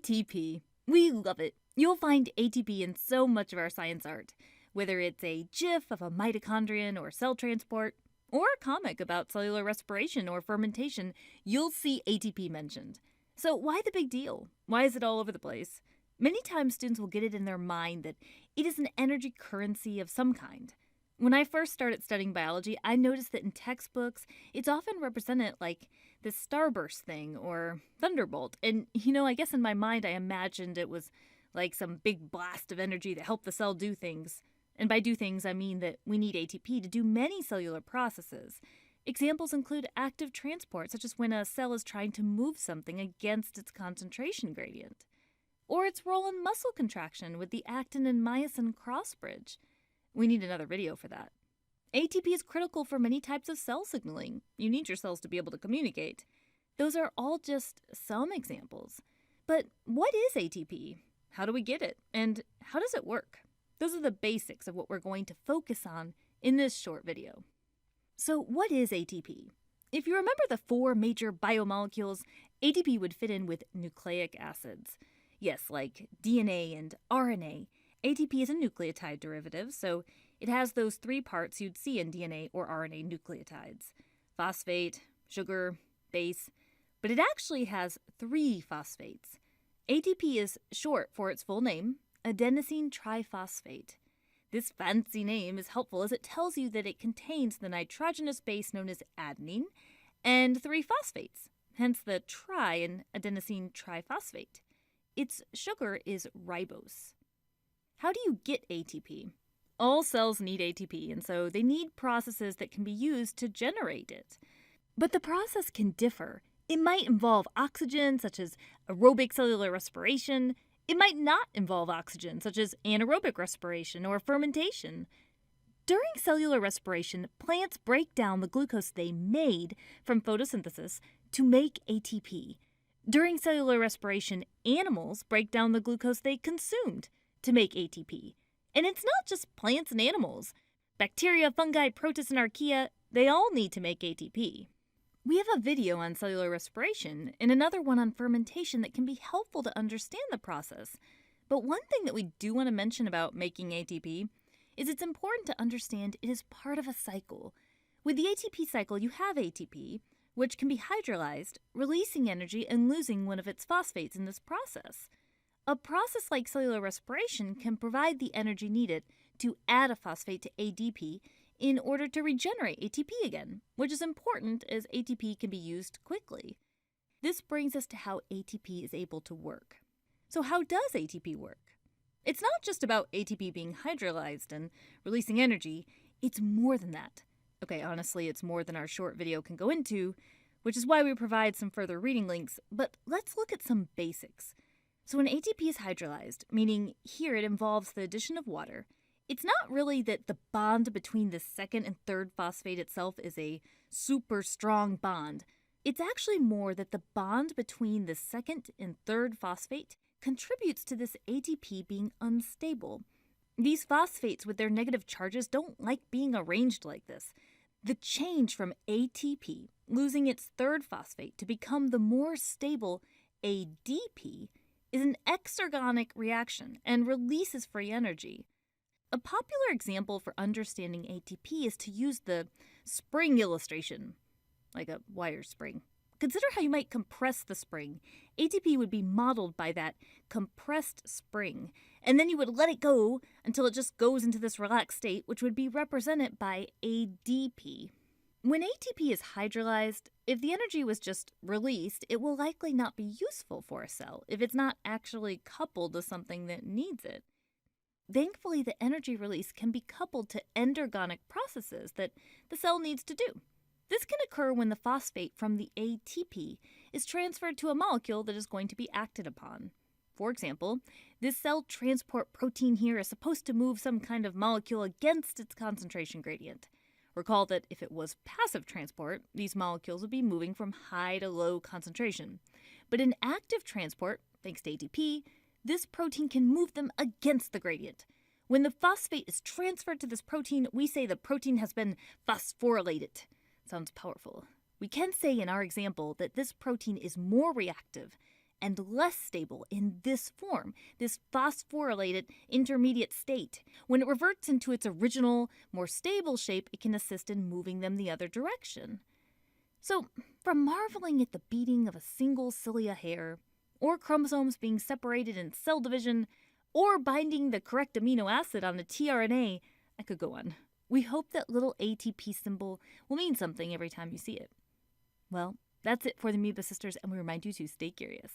ATP. We love it. You'll find ATP in so much of our science art, whether it's a GIF of a mitochondrion or cell transport, or a comic about cellular respiration or fermentation, you'll see ATP mentioned. So why the big deal? Why is it all over the place? Many times students will get it in their mind that it is an energy currency of some kind. When I first started studying biology, I noticed that in textbooks, it's often represented like this starburst thing or thunderbolt. And, I guess in my mind, I imagined it was like some big blast of energy that helped the cell do things. And by do things, I mean that we need ATP to do many cellular processes. Examples include active transport, such as when a cell is trying to move something against its concentration gradient, or its role in muscle contraction with the actin and myosin cross bridge. We need another video for that. ATP is critical for many types of cell signaling. You need your cells to be able to communicate. Those are all just some examples. But what is ATP? How do we get it? And how does it work? Those are the basics of what we're going to focus on in this short video. So what is ATP? If you remember the 4 major biomolecules, ATP would fit in with nucleic acids. Yes, like DNA and RNA. ATP is a nucleotide derivative, so it has those 3 parts you'd see in DNA or RNA nucleotides: phosphate, sugar, base, but it actually has 3 phosphates. ATP is short for its full name, adenosine triphosphate. This fancy name is helpful as it tells you that it contains the nitrogenous base known as adenine and 3 phosphates, hence the tri in adenosine triphosphate. Its sugar is ribose. How do you get ATP? All cells need ATP, and so they need processes that can be used to generate it. But the process can differ. It might involve oxygen, such as aerobic cellular respiration. It might not involve oxygen, such as anaerobic respiration or fermentation. During cellular respiration, plants break down the glucose they made from photosynthesis to make ATP. During cellular respiration, animals break down the glucose they consumed to make ATP. And it's not just plants and animals. Bacteria, fungi, protists, and archaea, they all need to make ATP. We have a video on cellular respiration and another one on fermentation that can be helpful to understand the process. But one thing that we do want to mention about making ATP is it's important to understand it is part of a cycle. With the ATP cycle, you have ATP, which can be hydrolyzed, releasing energy and losing one of its phosphates in this process. A process like cellular respiration can provide the energy needed to add a phosphate to ADP in order to regenerate ATP again, which is important as ATP can be used quickly. This brings us to how ATP is able to work. So how does ATP work? It's not just about ATP being hydrolyzed and releasing energy, it's more than that. Okay, honestly, it's more than our short video can go into, which is why we provide some further reading links, but let's look at some basics. So when ATP is hydrolyzed, meaning here it involves the addition of water, it's not really that the bond between the second and third phosphate itself is a super strong bond. It's actually more that the bond between the second and third phosphate contributes to this ATP being unstable. These phosphates with their negative charges don't like being arranged like this. The change from ATP losing its third phosphate to become the more stable ADP is an exergonic reaction and releases free energy. A popular example for understanding ATP is to use the spring illustration, like a wire spring. Consider how you might compress the spring. ATP would be modeled by that compressed spring, and then you would let it go until it just goes into this relaxed state, which would be represented by ADP. When ATP is hydrolyzed, if the energy was just released, it will likely not be useful for a cell if it's not actually coupled to something that needs it. Thankfully, the energy release can be coupled to endergonic processes that the cell needs to do. This can occur when the phosphate from the ATP is transferred to a molecule that is going to be acted upon. For example, this cell transport protein here is supposed to move some kind of molecule against its concentration gradient. Recall that if it was passive transport, these molecules would be moving from high to low concentration. But in active transport, thanks to ATP, this protein can move them against the gradient. When the phosphate is transferred to this protein, we say the protein has been phosphorylated. Sounds powerful. We can say in our example that this protein is more reactive and less stable in this form, this phosphorylated intermediate state. When it reverts into its original, more stable shape, it can assist in moving them the other direction. So, from marveling at the beating of a single cilia hair, or chromosomes being separated in cell division, or binding the correct amino acid on a tRNA, I could go on. We hope that little ATP symbol will mean something every time you see it. Well, that's it for the Amoeba Sisters, and we remind you to stay curious.